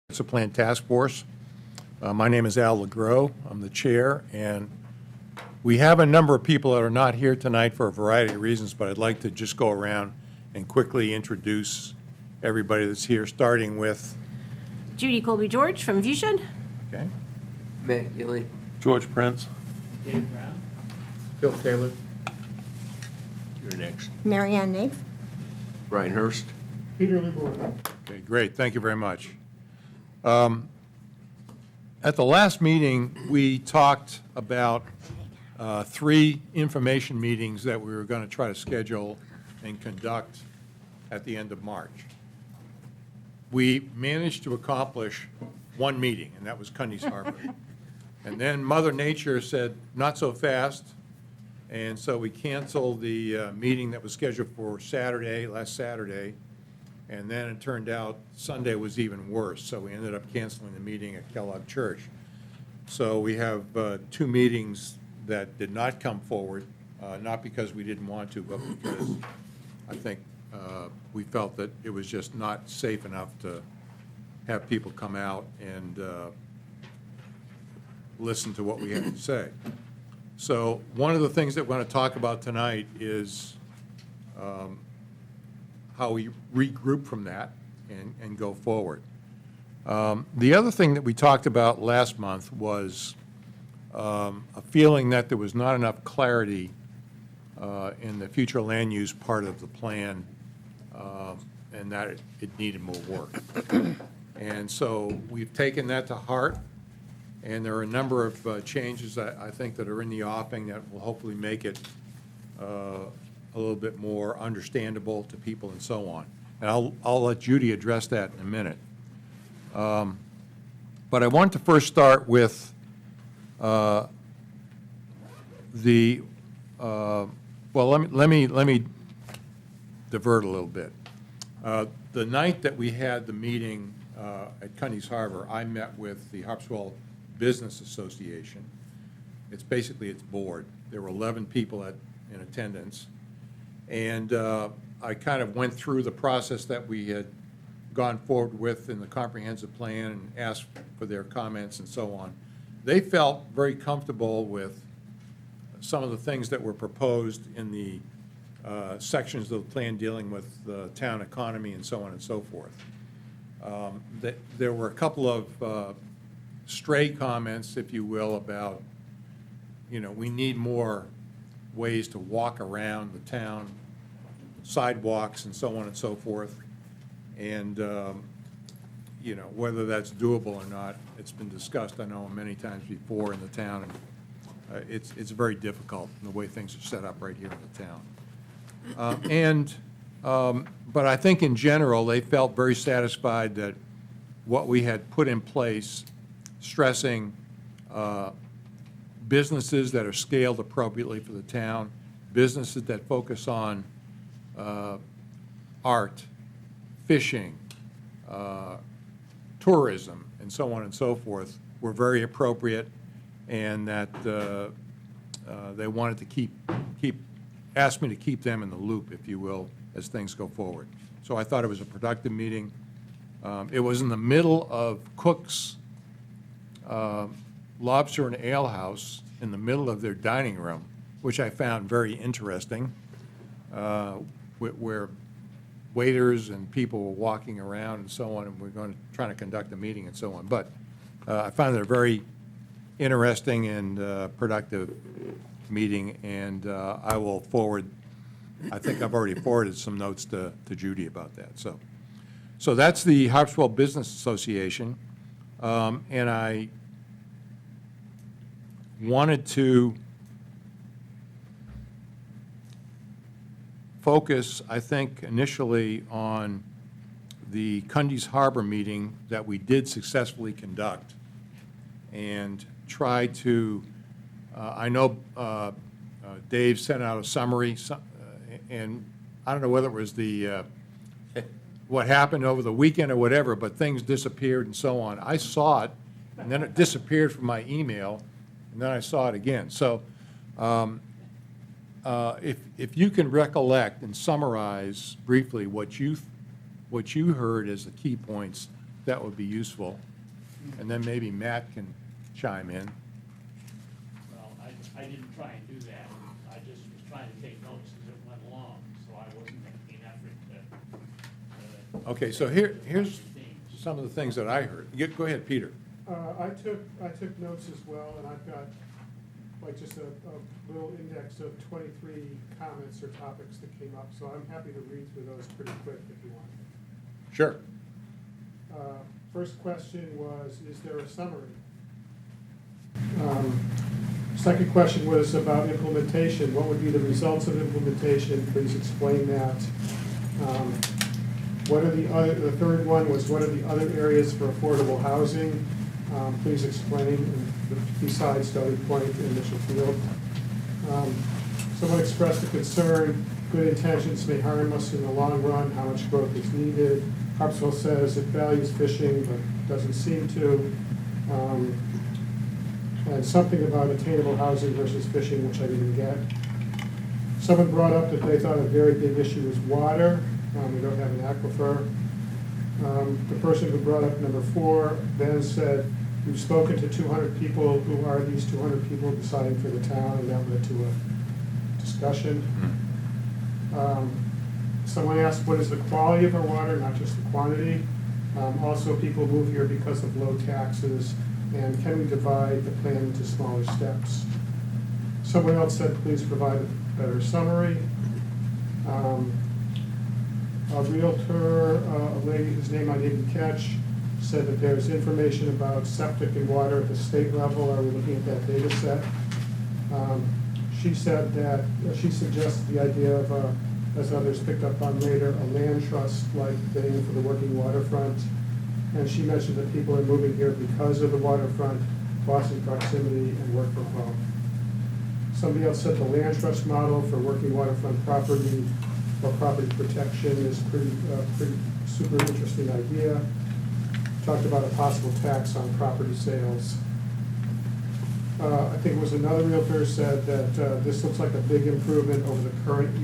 It's a Plan Task Force. My name is Al LeGros. I'm the chair, and we have a number of people that are not here tonight for a variety of reasons, but I'd like to just go around and quickly introduce everybody that's here, starting with, Judy Colby George from Viewshed. okay, Matt Gilly. George Prince. Dave Brown. Phil Taylor. You're next. Marianne Nave. Brian Hurst. Okay, great, thank you very much. At the last meeting, we talked about 3 information meetings that we were going to try to schedule and conduct at the end of March. We managed to accomplish 1 meeting, and that was Cundy's Harbor. And then Mother Nature said, not so fast, and so we canceled the meeting that was scheduled for last Saturday, and then it turned out Sunday was even worse, so we ended up canceling the meeting at Kellogg Church. So we have 2 meetings that did not come forward, not because we didn't want to, but because I think we felt that it was just not safe enough to have people come out and listen to what we had to say. So one of the things that we're going to talk about tonight is how we regroup from that and go forward. The other thing that we talked about last month was a feeling that there was not enough clarity in the future land use part of the plan, and that it needed more work. And so we've taken that to heart, and there are a number of changes I think that are in the offing that will hopefully make it a little bit more understandable to people and so on. And I'll let Judy address that in a minute. But I want to first start with well, let me divert a little bit. The night that we had the meeting at Cundy's Harbor, I met with the Harpswell Business Association. It's basically its board. There were 11 people in attendance. And I kind of went through the process that we had gone forward with in the comprehensive plan and asked for their comments and so on. They felt very comfortable with some of the things that were proposed in the sections of the plan dealing with the town economy and so on and so forth. There were a couple of stray comments, if you will, about, we need more ways to walk around the town, sidewalks and so on and so forth. And, whether that's doable or not, it's been discussed, I know, many times before in the town. And it's very difficult in the way things are set up right here in the town. But I think in general, they felt very satisfied that what we had put in place, stressing businesses that are scaled appropriately for the town, businesses that focus on art, fishing, tourism, and so on and so forth, were very appropriate, and that they wanted to asked me to keep them in the loop, if you will, as things go forward. So I thought it was a productive meeting. It was in the middle of Cook's Lobster and Ale House, in the middle of their dining room, which I found very interesting, where waiters and people were walking around and so on, and we're trying to conduct a meeting and so on. But I found it a very interesting and productive meeting, and I will forward, I think I've already forwarded some notes to Judy about that. So that's the Harpswell Business Association, and I wanted to focus, I think, initially on the Cundy's Harbor meeting that we did successfully conduct, and try to, I know Dave sent out a summary, and I don't know whether it was what happened over the weekend or whatever, but things disappeared and so on. I saw it, and then it disappeared from my email, and then I saw it again. So if you can recollect and summarize briefly what you heard as the key points that would be useful. And then maybe Matt can chime in. Well, I didn't try and do that. I just was trying to take notes as it went along, so I wasn't making an effort to. Okay, so here's Themes. some of the things that I heard. Go ahead, Peter. I took notes as well, and I've got like just a little index of 23 comments or topics that came up, so I'm happy to read through those pretty quick if you want. Sure. First question was, is there a summary? Second question was about implementation. What would be the results of implementation? Please explain that. The third one was, what are the other areas for affordable housing? Please explain, and besides Stony Point and Mitchell Field. Someone expressed a concern, good intentions may harm us in the long run, how much growth is needed. Harpswell says it values fishing, but doesn't seem to. And something about attainable housing versus fishing, which I didn't get. Someone brought up that they thought a very big issue was water. We don't have an aquifer. The person who brought up number 4 then said, we've spoken to 200 people. Who are these 200 people deciding for the town? And that led to a discussion. Someone asked, what is the quality of our water, not just the quantity? Also, people move here because of low taxes. And can we divide the plan into smaller steps? Someone else said, please provide a better summary. A realtor, a lady whose name I didn't catch, said that there's information about septic and water at the state level. Are we looking at that data set? She said that, she suggested the idea of, as others picked up on later, a land trust-like thing for the working waterfront. And she mentioned that people are moving here because of the waterfront, Boston proximity, and work from home. Somebody else said the land trust model for working waterfront property or property protection is pretty super interesting idea. Talked about a possible tax on property sales. I think it was another realtor said that this looks like a big improvement over the current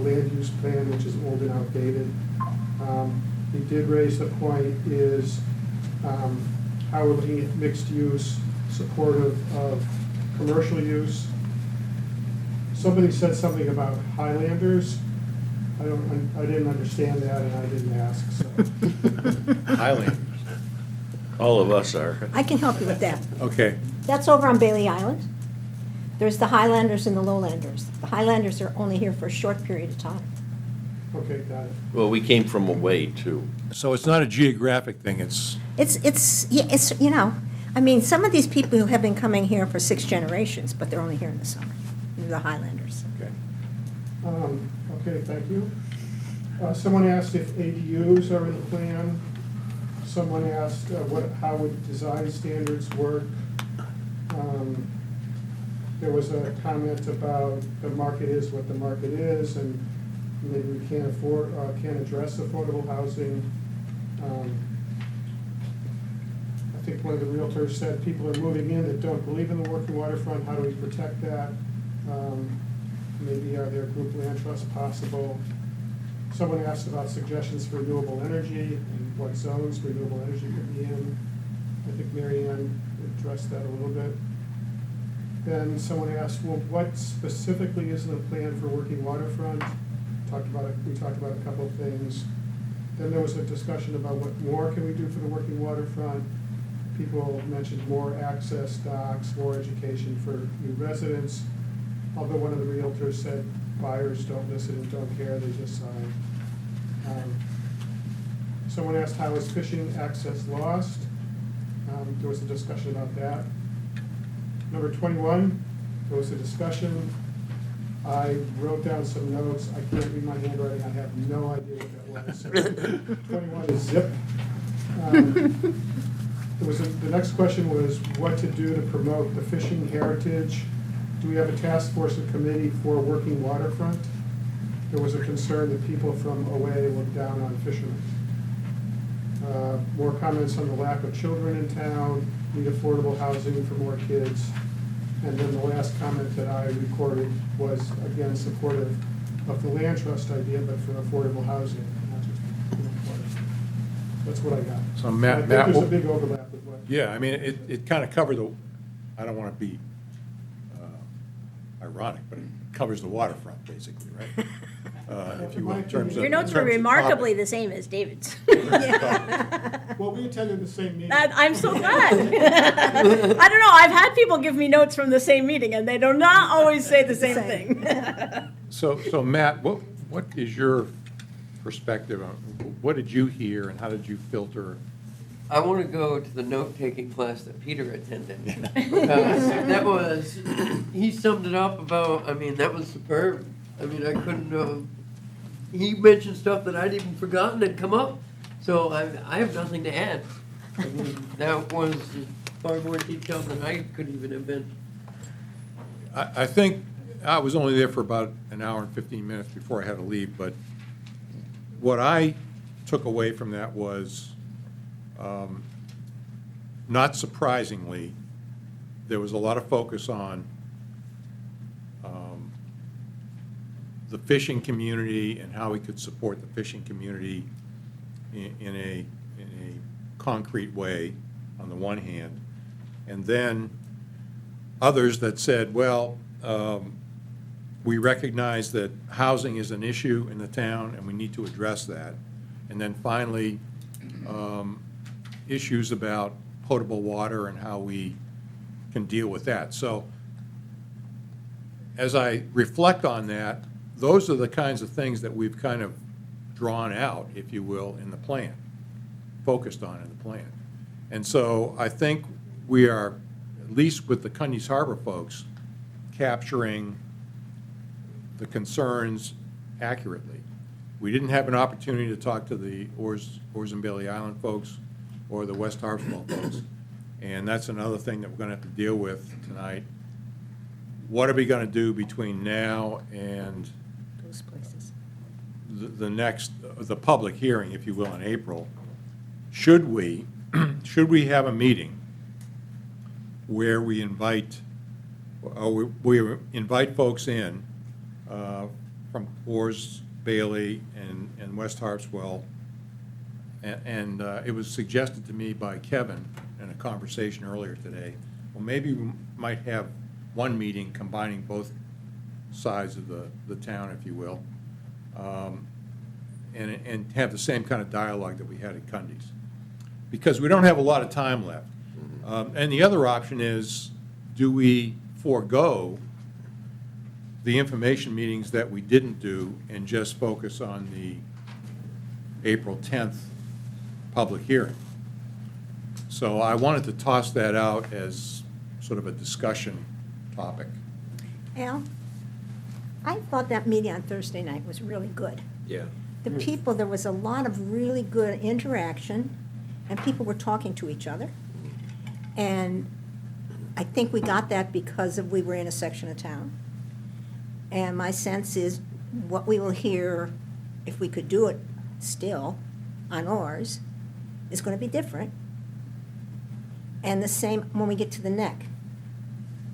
land use plan, which is old and outdated. He did raise the point is how we're looking at mixed use, supportive of commercial use. Somebody said something about Highlanders. I didn't understand that, and I didn't ask, so. Highland. All of us are. I can help you with that. Okay. That's over on Bailey Island. There's the Highlanders and the Lowlanders. The Highlanders are only here for a short period of time. Okay, got it. Well, we came from away, too. So it's not a geographic thing, it's, You know, I mean, some of these people who have been coming here for 6 generations, but they're only here in the summer. They're the Highlanders. okay. Okay, thank you. Someone asked if ADUs are in the plan. Someone asked how would design standards work. There was a comment about the market is what the market is, and maybe we can't address affordable housing. I think one of the realtors said people are moving in that don't believe in the working waterfront. How do we protect that? Maybe are there group land trusts possible? Someone asked about suggestions for renewable energy and what zones renewable energy could be in. I think Mary Ann addressed that a little bit. Then someone asked, well, what specifically is in the plan for working waterfront? We talked about a couple of things. Then there was a discussion about what more can we do for the working waterfront. People mentioned more access docks, more education for new residents. Although one of the realtors said buyers don't listen and don't care, they just sign. Someone asked, how is fishing access lost? There was a discussion about that. Number 21, there was a discussion. I wrote down some notes. I can't read my handwriting. I have no idea what that was. So 21 is zip. The next question was what to do to promote the fishing heritage. Do we have a task force or committee for working waterfront? There was a concern that people from away look down on fishermen. More comments on the lack of children in town, need affordable housing for more kids. And then the last comment that I recorded was, again, supportive of the land trust idea, but for affordable housing, not just water. That's what I got. So I Matt, think Matt, there's a what- big overlap with what. yeah, I mean, it kind of covered the, I don't want to be ironic, but it covers the waterfront, basically, right? If you will, in terms of. Your notes in were terms of remarkably topic. the same as David's. Well, we attended the same meeting. I'm so glad. I don't know, I've had people give me notes from the same meeting, and they do not always say the same thing. So Matt, what is your perspective on, what did you hear and how did you filter? I want to go to the note-taking class that Peter attended. Because that was, he summed it up about, I mean, that was superb. I mean, I couldn't, he mentioned stuff that I'd even forgotten had come up. So I have nothing to add. I mean, that was far more detailed than I could even have been. I think, I was only there for about an hour and 15 minutes before I had to leave, but what I took away from that was, not surprisingly, there was a lot of focus on the fishing community and how we could support the fishing community in a concrete way, on the one hand. And then others that said, well, we recognize that housing is an issue in the town and we need to address that. And then finally, issues about potable water and how we can deal with that. So as I reflect on that, those are the kinds of things that we've kind of drawn out, if you will, in the plan, focused on in the plan. And so I think we are, at least with the Cundy's Harbor folks, capturing the concerns accurately. We didn't have an opportunity to talk to the Oars and Bailey Island folks or the West Harpswell folks. And that's another thing that we're going to have to deal with tonight. What are we going to do between now and Those places. the next, the public hearing, if you will, in April? Should we have a meeting where we invite folks in from Oars, Bailey, and West Harpswell? And it was suggested to me by Kevin in a conversation earlier today, well, maybe we might have one meeting combining both sides of the town, if you will, and have the same kind of dialogue that we had at Cundy's. Because we don't have a lot of time left. And the other option is, do we forego the information meetings that we didn't do and just focus on the April 10th public hearing? So I wanted to toss that out as sort of a discussion topic. Al, I thought that meeting on Thursday night was really good. Yeah. The people, there was a lot of really good interaction, and people were talking to each other. And I think we got that because we were in a section of town. And my sense is what we will hear, if we could do it still, on oars, is going to be different. And the same when we get to the neck.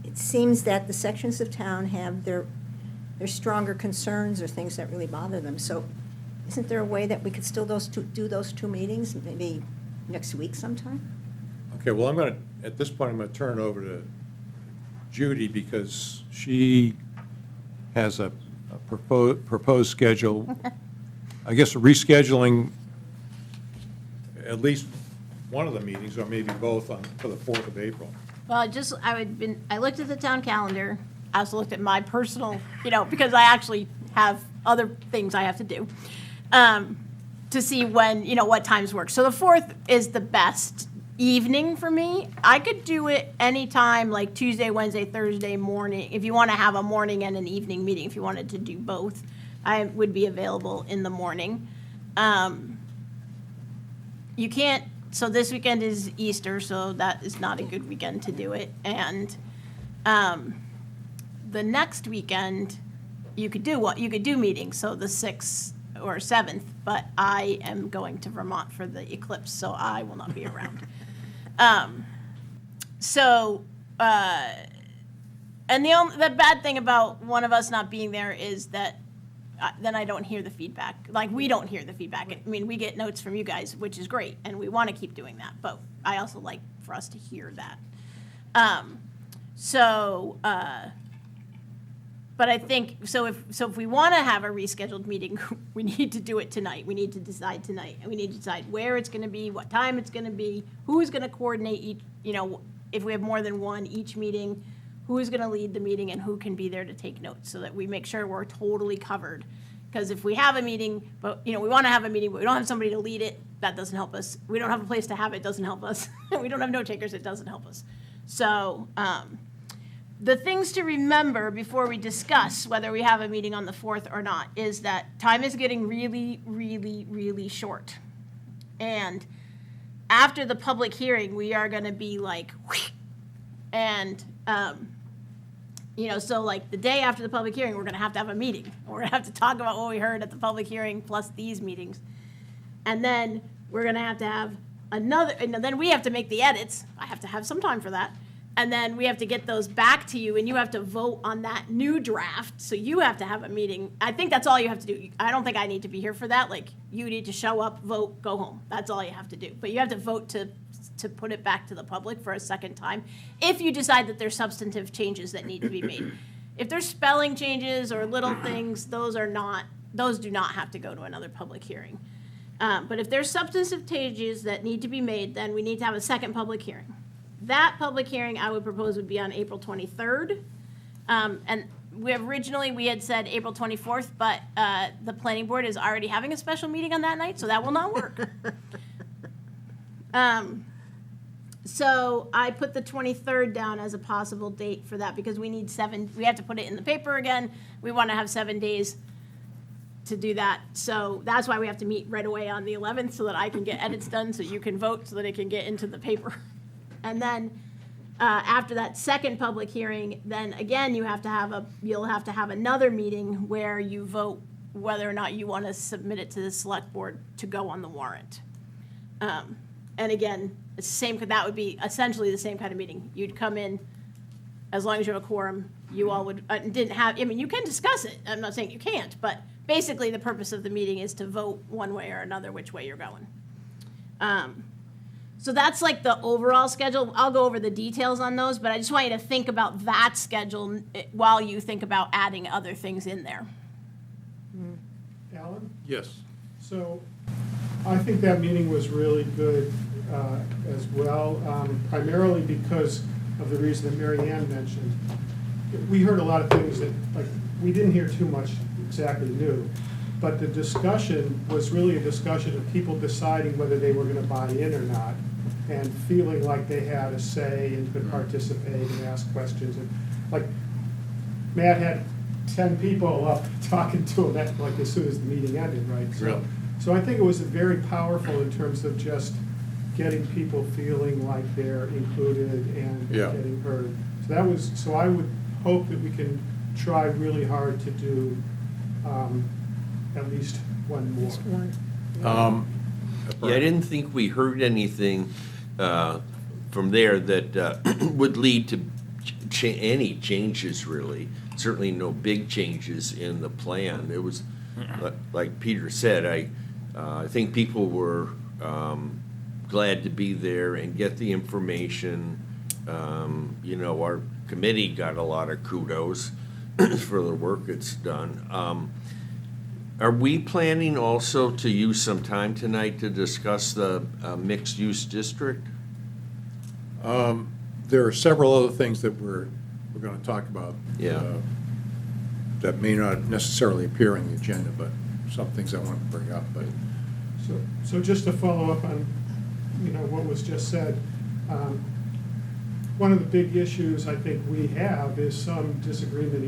It seems that the sections of town have their stronger concerns or things that really bother them. So isn't there a way that we could still do those two meetings, maybe next week sometime? Okay, well, at this point, I'm going to turn it over to Judy because she has a proposed schedule. I guess rescheduling at least one of the meetings, or maybe both, for the 4th of April. Well, I looked at the town calendar, I also looked at my personal, because I actually have other things I have to do, to see when, what times work. So the 4th is the best evening for me. I could do it anytime, like Tuesday, Wednesday, Thursday morning. If you want to have a morning and an evening meeting, if you wanted to do both, I would be available in the morning. You can't, so this weekend is Easter, so that is not a good weekend to do it. And the next weekend, you could do meetings, so the 6th or 7th, but I am going to Vermont for the eclipse, so I will not be around. And the bad thing about one of us not being there is that then I don't hear the feedback. Like, we don't hear the feedback. I mean, we get notes from you guys, which is great, and we want to keep doing that, but I also like for us to hear that. But I think, so if we want to have a rescheduled meeting, we need to do it tonight. We need to decide tonight. And we need to decide where it's going to be, what time it's going to be, who's going to coordinate each, if we have more than one each meeting, who's going to lead the meeting and who can be there to take notes so that we make sure we're totally covered. Because if we have a meeting, but, we want to have a meeting, but we don't have somebody to lead it, that doesn't help us. We don't have a place to have it, doesn't help us. We don't have note takers, it doesn't help us. So, the things to remember before we discuss whether we have a meeting on the 4th or not is that time is getting really, really, really short. And after the public hearing, we are going to be like, whoosh, and, so like the day after the public hearing, we're going to have a meeting. We're going to have to talk about what we heard at the public hearing plus these meetings. And then we're going to have another, and then we have to make the edits. I have to have some time for that. And then we have to get those back to you, and you have to vote on that new draft. So you have to have a meeting. I think that's all you have to do. I don't think I need to be here for that. Like, you need to show up, vote, go home. That's all you have to do. But you have to vote to put it back to the public for a second time if you decide that there's substantive changes that need to be made. If there's spelling changes or little things, those do not have to go to another public hearing. But if there's substantive changes that need to be made, then we need to have a second public hearing. That public hearing, I would propose, would be on April 23rd. And we had said April 24th, but the planning board is already having a special meeting on that night, so that will not work. So I put the 23rd down as a possible date for that because we have to put it in the paper again. We want to have 7 days to do that. So that's why we have to meet right away on the 11th so that I can get edits done, so you can vote, so that it can get into the paper. And then after that second public hearing, then again, you'll have to have another meeting where you vote whether or not you want to submit it to the select board to go on the warrant. And again, it's that would be essentially the same kind of meeting. You'd come in, as long as you have a quorum, you all would, you can discuss it. I'm not saying you can't, but basically the purpose of the meeting is to vote one way or another which way you're going. So that's like the overall schedule. I'll go over the details on those, but I just want you to think about that schedule while you think about adding other things in there. Alan? Yes. So I think that meeting was really good as well, primarily because of the reason that Mary Ann mentioned. We heard a lot of things that, we didn't hear too much exactly new, but the discussion was really a discussion of people deciding whether they were going to buy in or not, and feeling like they had a say and could participate and ask questions. And Matt had 10 people up talking to him as soon as the meeting ended, right? Really? So I think it was very powerful in terms of just getting people feeling like they're included and getting heard. So I would hope that we can try really hard to do at least one more. Yeah, I didn't think we heard anything from there that would lead to any changes, really. Certainly no big changes in the plan. It was, like Peter said, I think people were glad to be there and get the information. Our committee got a lot of kudos for the work it's done. Are we planning also to use some time tonight to discuss the mixed-use district? There are several other things that we're going to talk about. Yeah. That may not necessarily appear in the agenda, but some things I want to bring up. But So just to follow up on, what was just said, one of the big issues I think we have is some disagreement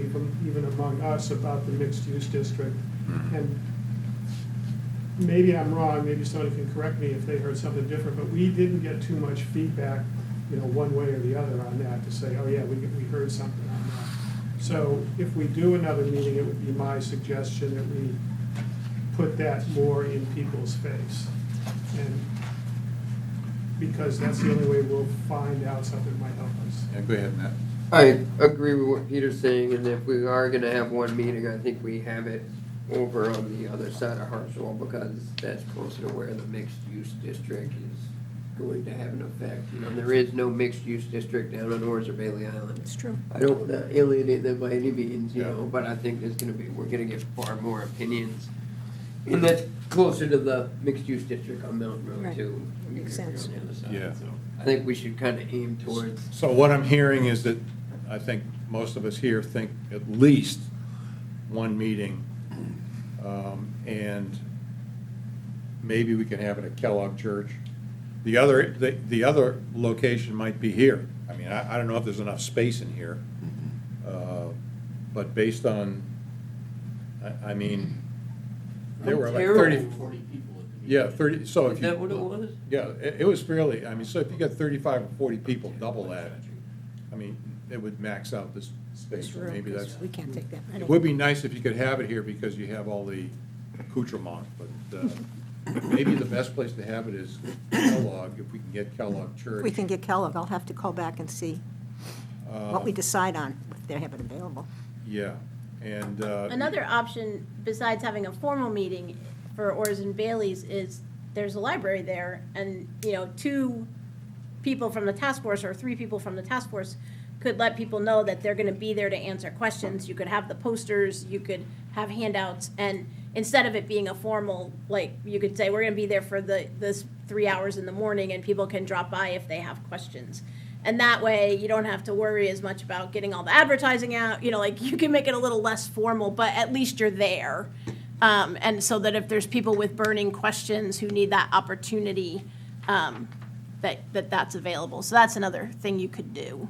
even among us about the mixed-use district. Mm-hmm. And maybe I'm wrong, maybe somebody can correct me if they heard something different, but we didn't get too much feedback, one way or the other on that to say, oh yeah, we heard something on that. So if we do another meeting, it would be my suggestion that we put that more in people's face. And because that's the only way we'll find out something that might help us. yeah, go ahead, Matt. I agree with what Peter's saying, and if we are gonna have one meeting, I think we have it over on the other side of Harpswell, because that's closer to where the mixed-use district is going to have an effect. You know, there is no mixed-use district down on Orz or Bailey Island. It's true. I don't want to alienate them by any means, you Yeah. know, but I think there's gonna be, we're gonna get far more opinions. And that's closer to the mixed-use district on Mountain Road Right. too. Makes sense. On the other side, Yeah. so I think we should kind of aim towards, So what I'm hearing is that I think most of us here think at least one meeting, and maybe we can have it at Kellogg Church. The other location might be here. I mean, I don't know if there's enough space in here, but based on, I mean, there were like Terrible. 30, 40 people at the meeting. yeah, 30, so if is you. that what it was? Yeah, it was fairly, I mean, so if you got 35 or 40 people, double that, I mean, it would max out this space, It's so real, maybe 'cause that's. we can't take that many. It would be nice if you could have it here because you have all the accoutrement, but maybe the best place to have it is Kellogg, if we can get Kellogg Church. If we can get Kellogg, I'll have to call back and see what we decide on, if they have it available. Yeah, and. Another option besides having a formal meeting for Orz and Bailey's is there's a library there, and, you know, 2 people from the task force or 3 people from the task force could let people know that they're gonna be there to answer questions. You could have the posters, you could have handouts, and instead of it being a formal, like, you could say, we're gonna be there for this 3 hours in the morning, and people can drop by if they have questions. And that way, you don't have to worry as much about getting all the advertising out, you know, like, you can make it a little less formal, but at least you're there. And so that if there's people with burning questions who need that opportunity, that's available. So that's another thing you could do.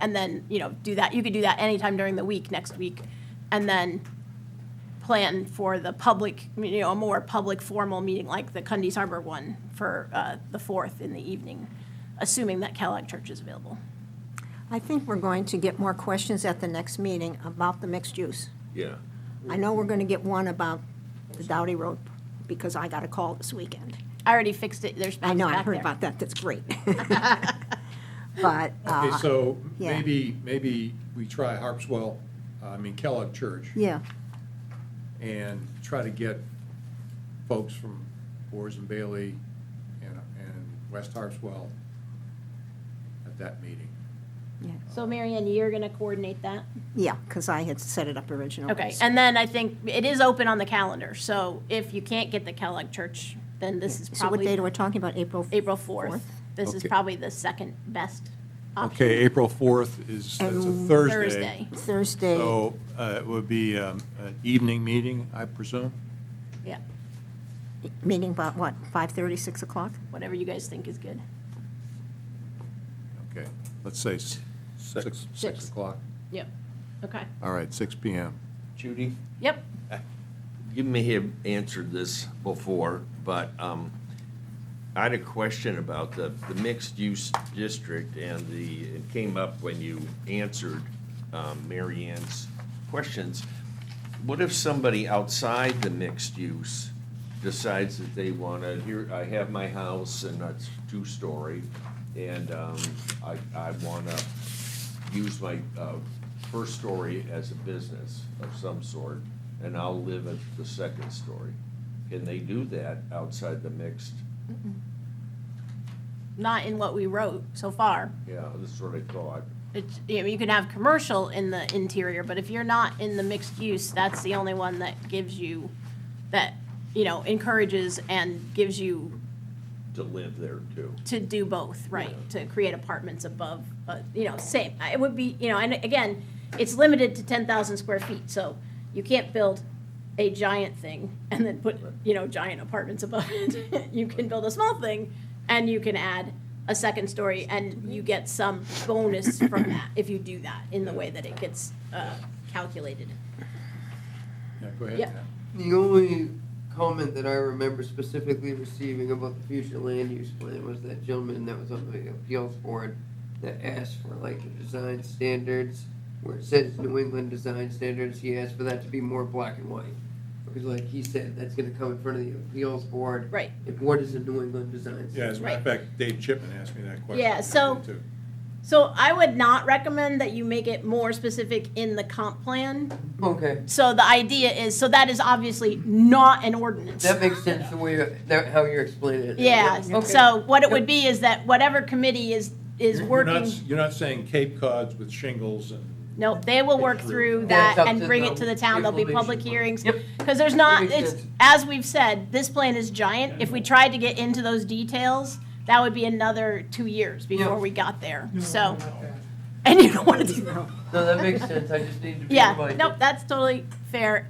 And then, you know, do that, you could do that anytime during the week, next week, and then plan for the public, you know, a more public formal meeting like the Cundy's Harbor one for the 4th in the evening, assuming that Kellogg Church is available. I think we're going to get more questions at the next meeting about the mixed use. Yeah. I know we're going to get one about the Dowdy Road, because I got a call this weekend. I already fixed it, there's I maps know, I back heard there. about that, that's great. But, Okay, so yeah. maybe we try Kellogg Church. yeah, And try to get folks from Orz and Bailey and West Harpswell at that meeting. yeah, So Mary Ann, you're gonna coordinate that? yeah, because I had set it up originally. Okay, and then I think it is open on the calendar, so if you can't get the Kellogg Church, then this is So what date are probably we talking about, April? April 4th. This is Okay. probably the second best option. Okay, April 4th that's a And Thursday. Thursday, So it would be an evening meeting, I presume? Yeah, meeting about what, 5:30, 6 o'clock? whatever you guys think is good. Okay, let's say 6 Six. o'clock. Yep, okay, All right, 6 PM. Judy? yep. You may have answered this before, but I had a question about the mixed-use district, and it came up when you answered Mary Ann's questions. What if somebody outside the mixed use decides that they want to, here, I have my house, and it's 2-story, and I want to use my first story as a business of some sort, and I'll live at the second story. Can they do that outside the mixed? Not in what we wrote so far. Yeah, that's what I thought. It's, you know, you can have commercial in the interior, but if you're not in the mixed use, that's the only one that gives you, that, you know, encourages and gives you To live there too. to do both, right? To create apartments above, you know, same, it would be, you know, and again, it's limited to 10,000 square feet, so you can't build a giant thing and then put, you know, giant apartments above it. You can build a small thing and you can add a second story and you get some bonus from that if you do that in the way that it gets calculated. Yeah, go ahead. Yep. Matt. The only comment that I remember specifically receiving about the future land use plan was that gentleman that was on the appeals board that asked for like the design standards, where it says New England design standards, he asked for that to be more black and white. Because like he said, that's gonna come in front of the appeals board. Right. And what is a New England design standard? Yeah, as a matter of fact, Dave Chipman asked me that question. Yeah, so- too. So I would not recommend that you make it more specific in the comp plan. Okay, So the idea is, so that is obviously not an ordinance. that makes sense the way, how you're explaining it. Yeah, Okay. so what it would Yep. be is that whatever committee is You're not, working, you're not saying Cape Cods with shingles and. nope, they will work through Yeah, that it's up and to bring the it to the town, there'll be public implementation. hearings. Yep. Because there's not, That makes it's, sense. as we've said, this plan is giant. If we tried to get into those details, that would be another 2 years before Yep. we got there, No, so. not that. And you don't want to do that. No, that makes sense, I just need to be Yeah, reminded. nope, that's totally fair.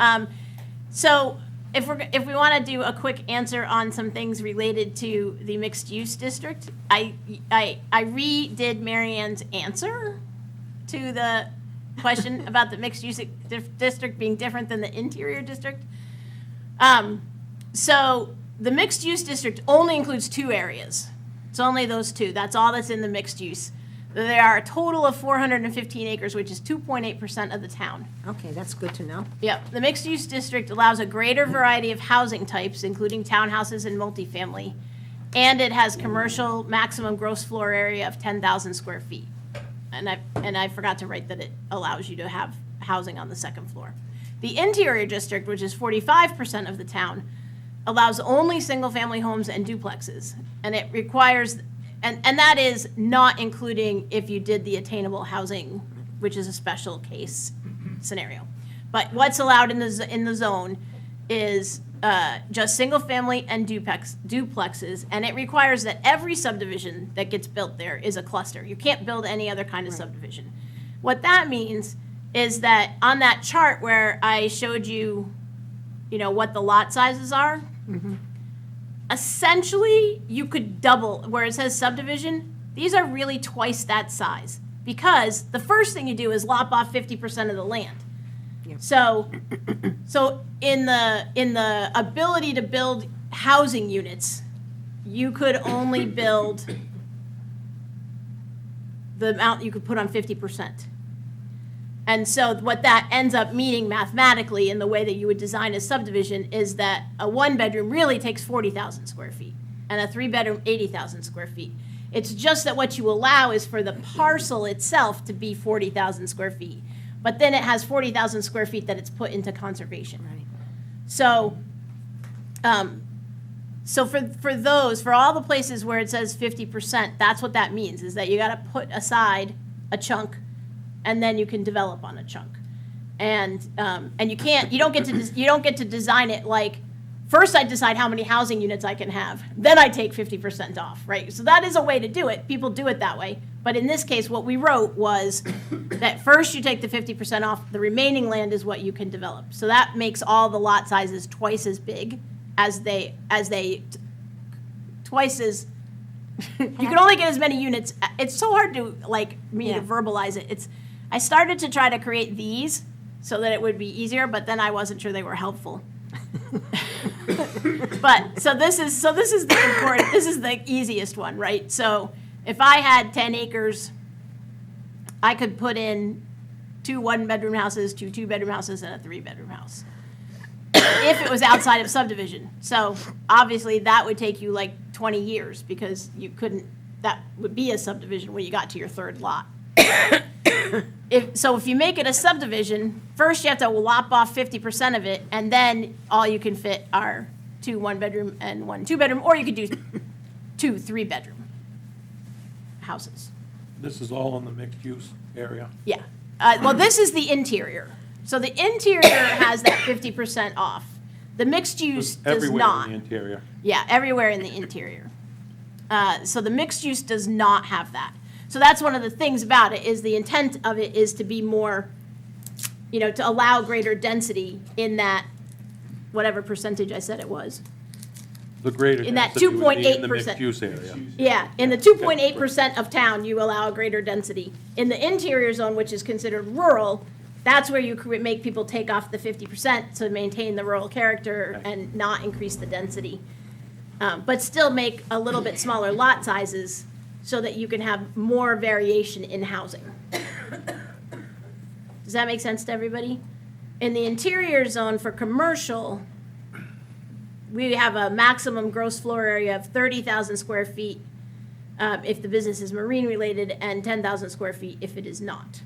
So if we want to do a quick answer on some things related to the mixed-use district, I redid Mary Ann's answer to the question about the mixed-use district being different than the interior district. So the mixed-use district only includes 2 areas. It's only those 2. That's all that's in the mixed use. There are a total of 415 acres, which is 2.8% of the town. Okay, that's good to know. Yep, the mixed-use district allows a greater variety of housing types, including townhouses and multifamily, and it has commercial maximum gross floor area of 10,000 square feet. And I forgot to write that it allows you to have housing on the second floor. The interior district, which is 45% of the town, allows only single-family homes and duplexes, and it requires, and that is not including if you did the attainable housing, which is a special case scenario. But what's allowed in the zone is just single-family and duplexes, and it requires that every subdivision that gets built there is a cluster. You can't build any other kind of subdivision. What that means is that on that chart where I showed you, what the lot sizes are, essentially, you could double, where it says subdivision, these are really twice that size. Because the first thing you do is lop off 50% of the land. Yeah. So in the ability to build housing units, you could only build the amount you could put on 50%. And so what that ends up meaning mathematically in the way that you would design a subdivision is that a 1-bedroom really takes 40,000 square feet and a 3-bedroom 80,000 square feet. It's just that what you allow is for the parcel itself to be 40,000 square feet. But then it has 40,000 square feet that it's put into conservation. Right. So, for all the places where it says 50%, that's what that means, is that you gotta put aside a chunk and then you can develop on a chunk. And you don't get to design it like, first I decide how many housing units I can have, then I take 50% off, right? So that is a way to do it. People do it that way. But in this case, what we wrote was that first you take the 50% off, the remaining land is what you can develop. So that makes all the lot sizes twice as big twice as, you can only get as many units. It's so hard to Yeah. verbalize it. I started to try to create these so that it would be easier, but then I wasn't sure they were helpful. But this is the important, this is the easiest one, right? So if I had 10 acres, I could put in 2 1-bedroom houses, 2 2-bedroom houses, and a 3-bedroom house. If it was outside of subdivision. So obviously that would take you like 20 years because that would be a subdivision when you got to your 3rd lot. If you make it a subdivision, first you have to lop off 50% of it, and then all you can fit are 2 1-bedroom and 1 2-bedroom, or you could do 2 3-bedroom houses. This is all in the mixed-use area? Yeah. Well, this is the interior. So the interior has that 50% off. The mixed use does Everywhere not. in the interior. Yeah, everywhere in the interior. So the mixed use does not have that. So that's one of the things about it, is the intent of it is to be more, to allow greater density in that, whatever percentage I said it was. The greater In that density would be in the 2.8%. mixed-use area. Yeah, in the 2.8% of town, you allow a greater density. In the interior zone, which is considered rural, that's where you make people take off the 50% to maintain the rural character and not increase the density. But still make a little bit smaller lot sizes so that you can have more variation in housing. Does that make sense to everybody? In the interior zone for commercial, we have a maximum gross floor area of 30,000 square feet. if the business is marine-related, and 10,000 square feet if it is not.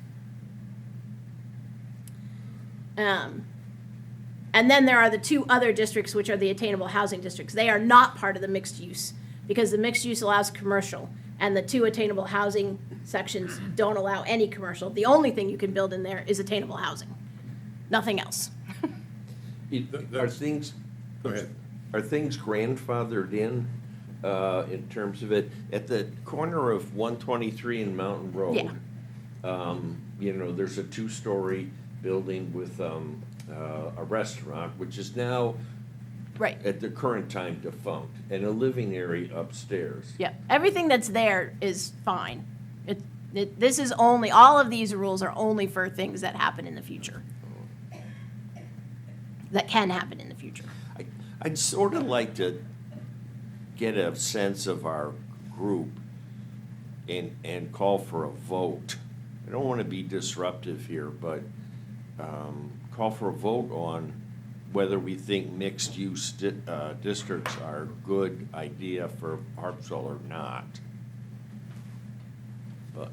And then there are the two other districts, which are the attainable housing districts. They are not part of the mixed use, because the mixed use allows commercial, and the two attainable housing sections don't allow any commercial. The only thing you can build in there is attainable housing, nothing else. Are things, Go ahead. are things grandfathered in terms of it? At the corner of 123 and Mountain Road, Yeah. you know, there's a two-story building with a restaurant, which is now, Right. at the current time, defunct, and a living area upstairs. Yeah, everything that's there is fine. This is only, all of these rules are only for things that happen in the future. That can happen in the future. I'd sort of like to get a sense of our group and call for a vote. I don't want to be disruptive here, but call for a vote on whether we think mixed-use districts are a good idea for Harpswell or not. But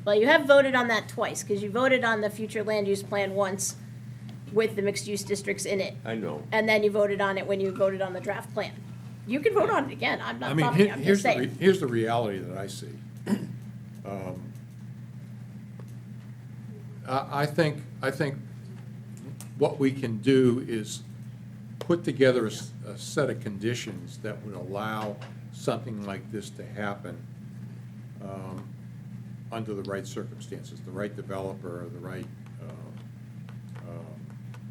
Well, you have voted on that twice, because you voted on the future land use plan once with the mixed-use districts in it, I know. and then you voted on it when you voted on the draft plan. You can vote on it again, I'm I not mean, stopping you, I'm just saying. here's the reality that I see. I think what we can do is put together a set of conditions that would allow something like this to happen under the right circumstances, the right developer, the right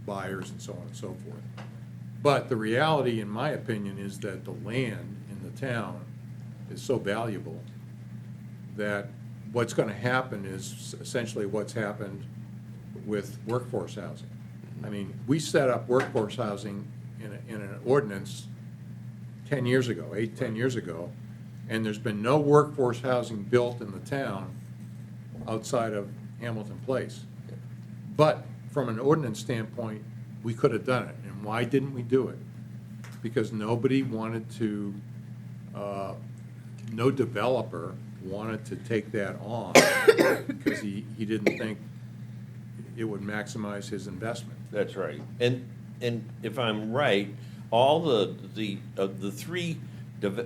buyers, and so on and so forth. But the reality, in my opinion, is that the land in the town is so valuable that what's going to happen is essentially what's happened with workforce housing. I mean, we set up workforce housing in an ordinance 10 years ago, 10 years ago, and there's been no workforce housing built in the town outside of Hamilton Place. But from an ordinance standpoint, we could have done it. And why didn't we do it? Because nobody wanted to, no developer wanted to take that on because he didn't think it would maximize his investment. That's right. And if I'm right, all the three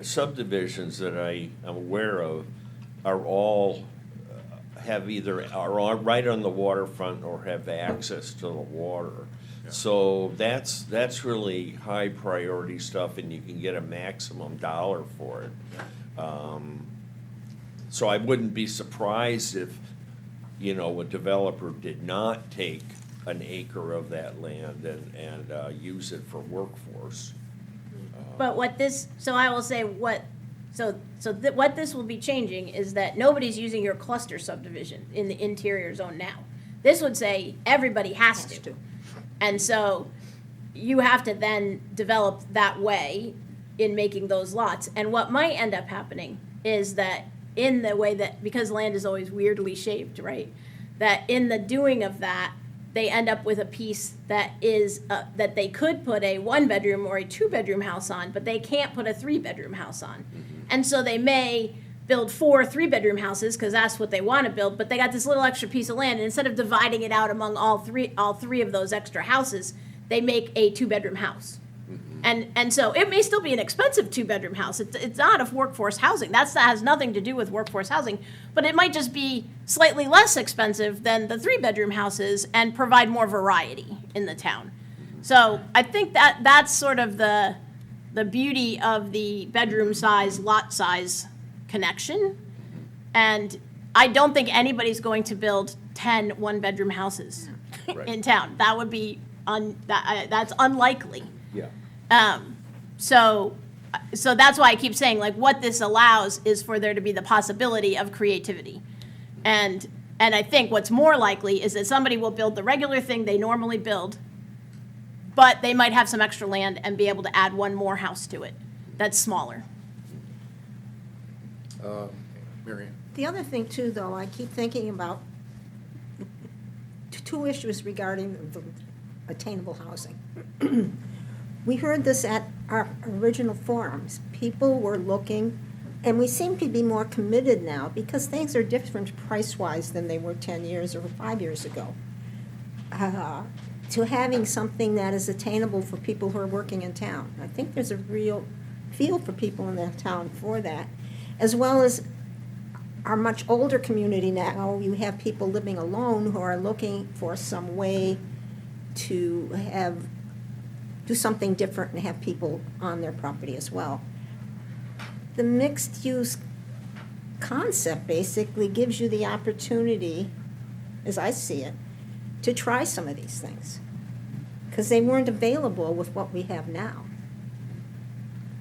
subdivisions that I am aware of are all have either, are all right on the waterfront or have access to the water. Yeah. So that's really high priority stuff, and you can get a maximum dollar for it. So I wouldn't be surprised if, you know, a developer did not take an acre of that land and use it for workforce. But what this, so I will say what, what this will be changing is that nobody's using your cluster subdivision in the interior zone now. This would say everybody has to. And so you have to then develop that way in making those lots. And what might end up happening is that in the way that, because land is always weirdly shaped, right? That in the doing of that, they end up with a piece that is, that they could put a 1-bedroom or a 2-bedroom house on, but they can't put a 3-bedroom house on. And so they may build 4 3-bedroom houses, because that's what they want to build, but they got this little extra piece of land, and instead of dividing it out among all three of those extra houses, they make a 2-bedroom house. And so it may still be an expensive 2-bedroom house. It's not of workforce housing. That has nothing to do with workforce housing, but it might just be slightly less expensive than the 3-bedroom houses and provide more variety in the town. So I think that's sort of the beauty of the bedroom size, lot size connection. And I don't think anybody's going to build 10 1-bedroom houses Right. in town. That would be, that's unlikely. Yeah. So that's why I keep saying, like, what this allows is for there to be the possibility of creativity. And I think what's more likely is that somebody will build the regular thing they normally build, but they might have some extra land and be able to add one more house to it that's smaller. Mary Ann? The other thing too, though, I keep thinking about two issues regarding the attainable housing. We heard this at our original forums. people were looking, and we seem to be more committed now because things are different price-wise than they were 10 years or 5 years ago. To having something that is attainable for people who are working in town. I think there's a real feel for people in the town for that, as well as our much older community now. You have people living alone who are looking for some way to do something different and have people on their property as well. The mixed-use concept basically gives you the opportunity, as I see it, to try some of these things, because they weren't available with what we have now.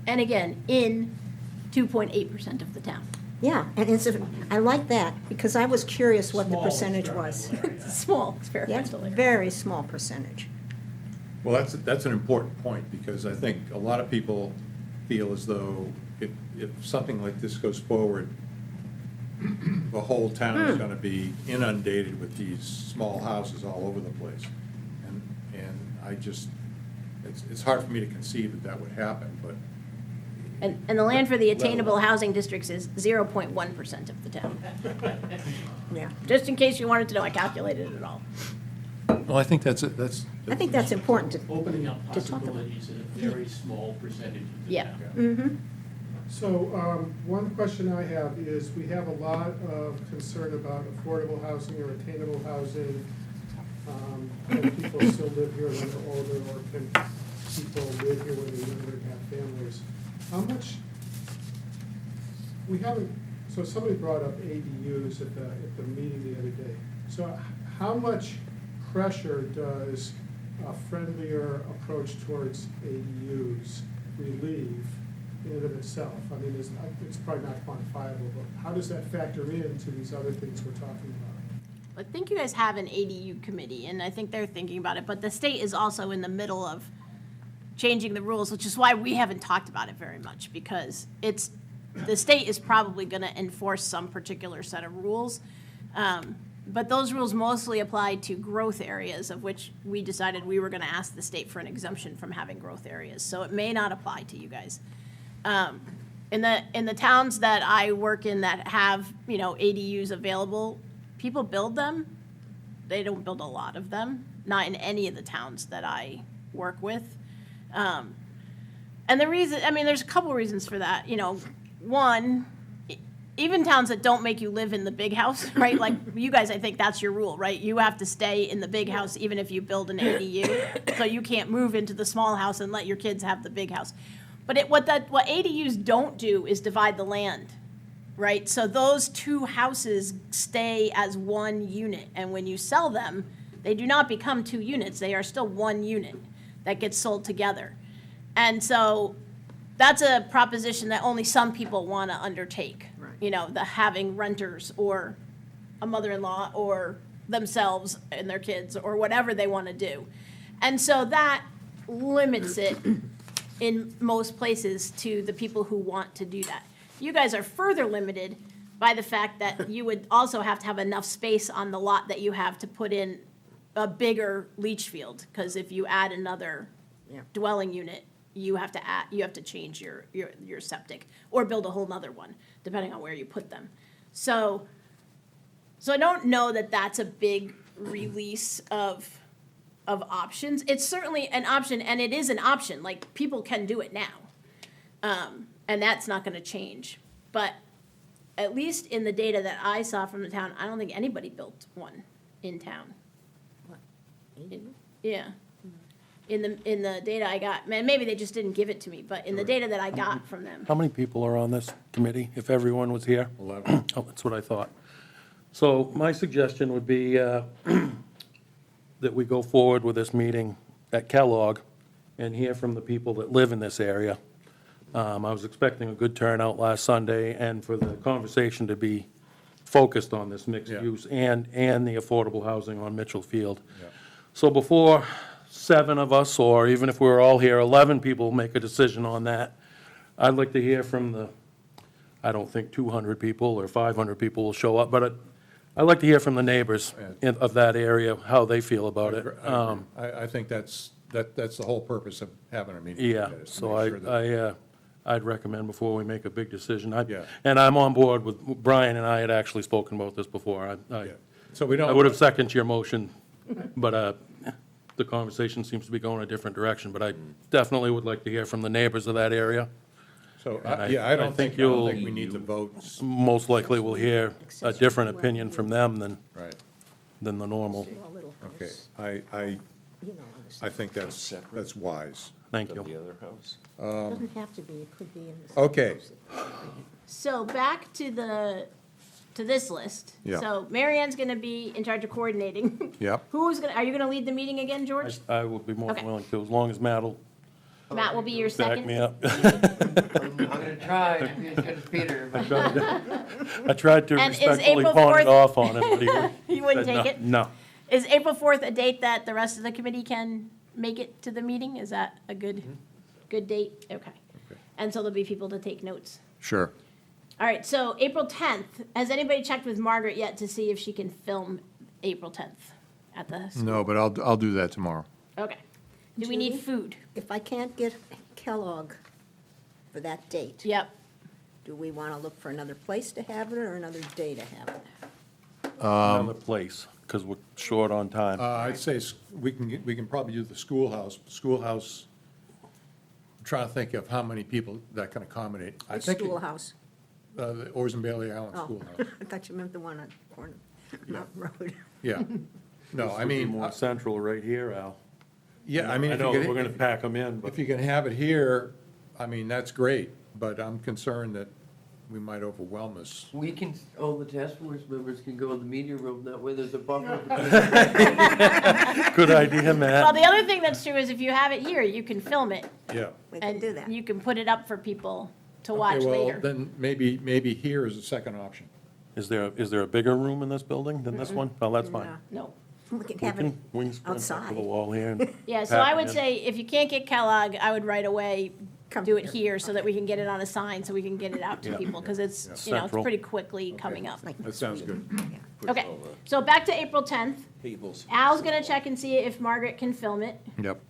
And again, in 2.8% of the town. Yeah, and I like that, because I was curious what the Small percentage was. experimental area. It's small Yeah, experimental area. very small percentage. Well, that's an important point, because I think a lot of people feel as though if something like this goes forward, the whole town is gonna be inundated with these small houses all over the place. And I just, it's hard for me to conceive that would happen, but. And the land for the Level. attainable housing districts is 0.1% of the town. Yeah. Just in case you wanted to know, I calculated it all. Well, I think that's. I think that's important to. Opening up To talk about. possibilities in a very small percentage of the Yeah. town. Mm-hmm. So, one question I have is, we have a lot of concern about affordable housing or attainable housing. Can people still live here when they're older, or can people live here when they're younger and have families? How much, we haven't, so somebody brought up ADUs at the meeting the other day. So how much pressure does a friendlier approach towards ADUs relieve in and of itself? I mean, it's probably not quantifiable, but how does that factor into these other things we're talking about? I think you guys have an ADU committee, and I think they're thinking about it, but the state is also in the middle of changing the rules, which is why we haven't talked about it very much, because the state is probably gonna enforce some particular set of rules. But those rules mostly apply to growth areas, of which we decided we were gonna ask the state for an exemption from having growth areas, so it may not apply to you guys. In the towns that I work in that have, ADUs available, people build them. They don't build a lot of them, not in any of the towns that I work with. And the reason, there's a couple reasons for that. One, even towns that don't make you live in the big house, right? Like you guys, I think that's your rule, right? You have to stay in the big house even if you build an ADU. So you can't move into the small house and let your kids have the big house. But what ADUs don't do is divide the land, right? So those two houses stay as one unit, and when you sell them, they do not become two units. They are still one unit that gets sold together. And so that's a proposition that only some people want to undertake. Right. The having renters or a mother-in-law or themselves and their kids or whatever they want to do. And so that limits it in most places to the people who want to do that. You guys are further limited by the fact that you would also have to have enough space on the lot that you have to put in a bigger leach field, because if you add another Yeah. dwelling unit, you have to change your septic or build a whole nother one, depending on where you put them. So I don't know that that's a big release of options. It's certainly an option, and it is an option, like, people can do it now. And that's not gonna change. But at least in the data that I saw from the town, I don't think anybody built one in town. Yeah. In the data I got, man, maybe they just didn't give it to me, but in the data that I got from them. How many people are on this committee, if everyone was here? 11. Oh, that's what I thought. So my suggestion would be that we go forward with this meeting at Kellogg and hear from the people that live in this area. I was expecting a good turnout last Sunday, and for the conversation to be focused on this mixed Yeah. use and the affordable housing on Mitchell Field. Yeah. So before 7 of us, or even if we were all here, 11 people make a decision on that, I'd like to hear from I don't think 200 people or 500 people will show up, but I'd like to hear from the neighbors of that area, how they feel about it. I think that's the whole purpose of having a meeting. Yeah, like that, is to so make sure that- I'd recommend before we make a big decision. Yeah. And I'm on board with, Brian and I had actually spoken about this before. Yeah. So we don't. I would have seconded your motion, but the conversation seems to be going a different direction. But I definitely would like to hear from the neighbors of that area. So, And I don't think you'll- we need to vote. Most likely we'll hear a different opinion from them Right, than the normal. A little okay. house, I you know, on the I think that's wise. Thank The you. other house. It doesn't have to be, it could be in the. Okay. So back to this list. Yeah. So Mary Ann's gonna be in charge of coordinating. Yep. Are you gonna lead the meeting again, George? I would be more than Okay. willing to, as long as Matt will Matt will be your back second. me up. I'm gonna try to be as good as Peter, but I tried to And is respectfully April pawn 4th it off on him, but he wouldn't. You wouldn't said take it? No. Is April 4th a date that the rest of the committee can make it to the meeting? Is that a good date? Okay. And so there'll be people to take notes. Sure. All right, so April 10th, has anybody checked with Margaret yet to see if she can film April 10th at the school? No, but I'll do that tomorrow. Okay. Do we need Julie? food? If I can't get Kellogg for that date, Yep. do we want to look for another place to have it or another day to have it? Another place, because we're short on time. I'd say we can probably do the schoolhouse. Schoolhouse, I'm trying to think of how many people that can accommodate. I Which think schoolhouse? The Oars and Bailey Island Oh, Schoolhouse. I thought you meant the one on corner, Mountain Road. Yeah. No, I Would be mean, more central right here, Al. yeah, I mean, I if know, you we're can, gonna pack them in, but if you can have it here, I mean, that's great, but I'm concerned that we might overwhelm us. we can, all the task force members can go in the media room, that way there's a buffer. good idea, Well, Matt. the other thing that's true is if you have it here, you can film it. Yeah. We can And do that. you can put it up for people to watch Okay, well, later. then maybe here is a second option. Is there a bigger room in this building than this one? Oh, that's fine. No. We can We have it, can sprint up to outside. the wall here. and Yeah, so pack I 'em would in. say if you can't get Kellogg, I would right away Come do it here. here so that we can get it on a sign, so we can get it out to Yeah. people, because it's, Yeah. you know, it's Central. pretty quickly coming up. like That sounds good. Okay, so back to April 10th. Tables. Al's gonna check and see if Margaret can film it. Yep.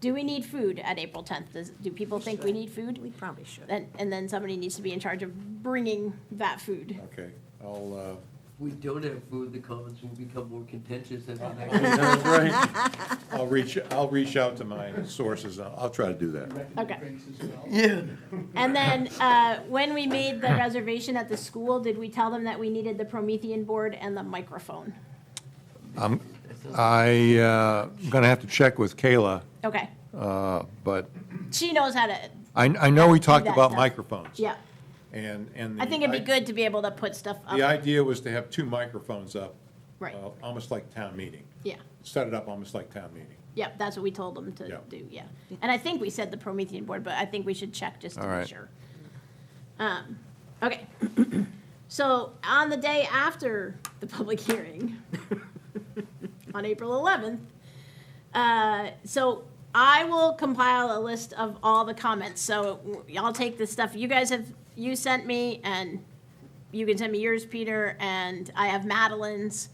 Do we need food at April 10th? Do people think we need we food? probably should. And then somebody needs to be in charge of bringing that food. Okay, I'll, We don't have food, the comments will become more contentious as the next. That's right. I'll reach out to my sources. I'll try to do that. Okay. Drinks as well. Yeah. And then, when we made the reservation at the school, did we tell them that we needed the Promethean board and the microphone? I'm gonna have to check with Kayla, Okay, but she knows how to, I know we talked that about stuff. microphones. yeah. And I think it'd be good to be able to put stuff The up. idea was to have two microphones up. Right. Almost like town meeting. Yeah, Set it up almost like town meeting. yeah, that's what we told them to Yeah. do, yeah. And I think we said the Promethean board, but I think we should check just to All be right. sure. Okay, so on the day after the public hearing, on April 11th, so I will compile a list of all the comments, so I'll take the stuff you sent me, and you can send me yours, Peter, and I have Madeline's,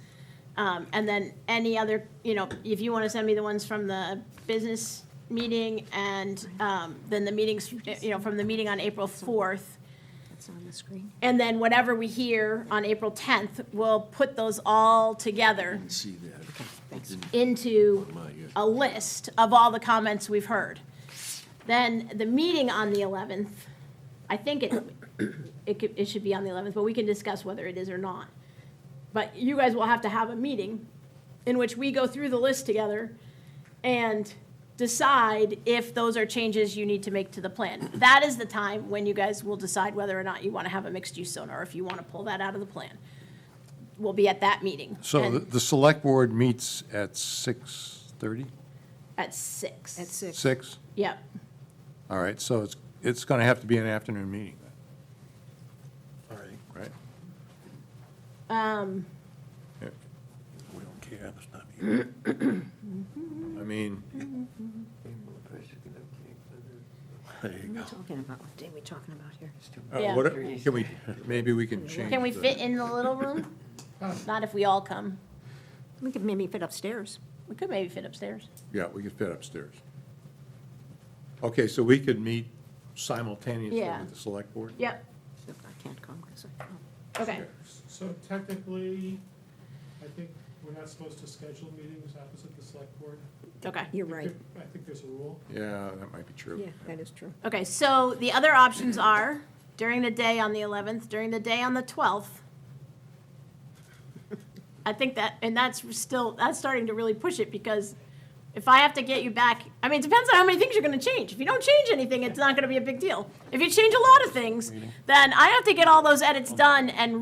and then any other, if you want to send me the ones from the business meeting, and then the meetings, from the meeting on April 4th, It's on the screen. and then whatever we hear on April 10th, we'll put those all together See that. into a list of all the comments we've heard. Then the meeting on the 11th, I think it should be on the 11th, but we can discuss whether it is or not. But you guys will have to have a meeting in which we go through the list together and decide if those are changes you need to make to the plan. That is the time when you guys will decide whether or not you want to have a mixed-use zone, or if you want to pull that out of the plan. We'll be at that meeting. So And the select board meets at 6:30? At 6. At 6. 6? Yep. All right, so it's gonna have to be an afternoon meeting then, All right, right? Yeah. we don't care this time of year. I mean, There you go. Talking about, what day are we talking about here? Yeah. maybe we can change. Can we the- fit in the little room? Not if we all come. We could maybe fit upstairs. We could maybe fit upstairs. Yeah, we could fit upstairs. Okay, so we could meet simultaneously Yeah. with the select board? Yep, I can't Congress. okay. So technically, I think we're not supposed to schedule meetings opposite the select board. Okay. You're right. I think there's a rule. Yeah, that might be true. Yeah, that is true. Okay, so the other options are during the day on the 11th, during the day on the 12th. I think that, and that's starting to really push it, because if I have to get you back, I mean, it depends on how many things you're gonna change. If you don't change anything, it's not gonna be a big deal. If you change a lot of things, then I have to get all those edits done and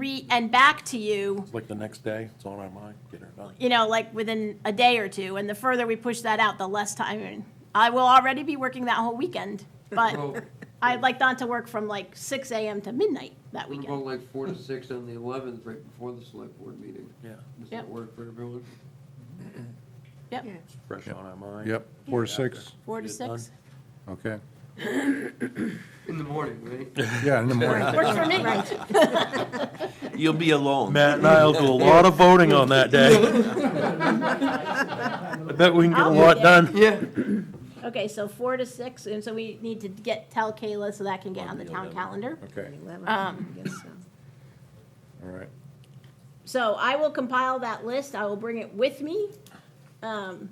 back to you, It's like the next day, it's on our mind, get her done. you know, like within a day or two. And the further we push that out, the less time. I will already be working that whole weekend, but Well, I'd like not to work from like 6 a.m. to midnight that what about weekend. like 4 to 6 on the 11th, right before the select board meeting? Yeah, Does Yep. that work for everyone? Yep, Yeah. it's fresh on our mind. Yep, 4 to 6, 4 to Get it done. 6. okay. In the morning, right? Yeah, in the morning. Works for me. Right. You'll be alone. Matt and I'll do a lot of voting on that day. I bet we can get a I'll be lot there. done. Yeah. Okay, so 4 to 6, and so we need to tell Kayla so that can get on the town calendar. Okay, 11, Um, I guess so. all right. So I will compile that list, I will bring it with me. And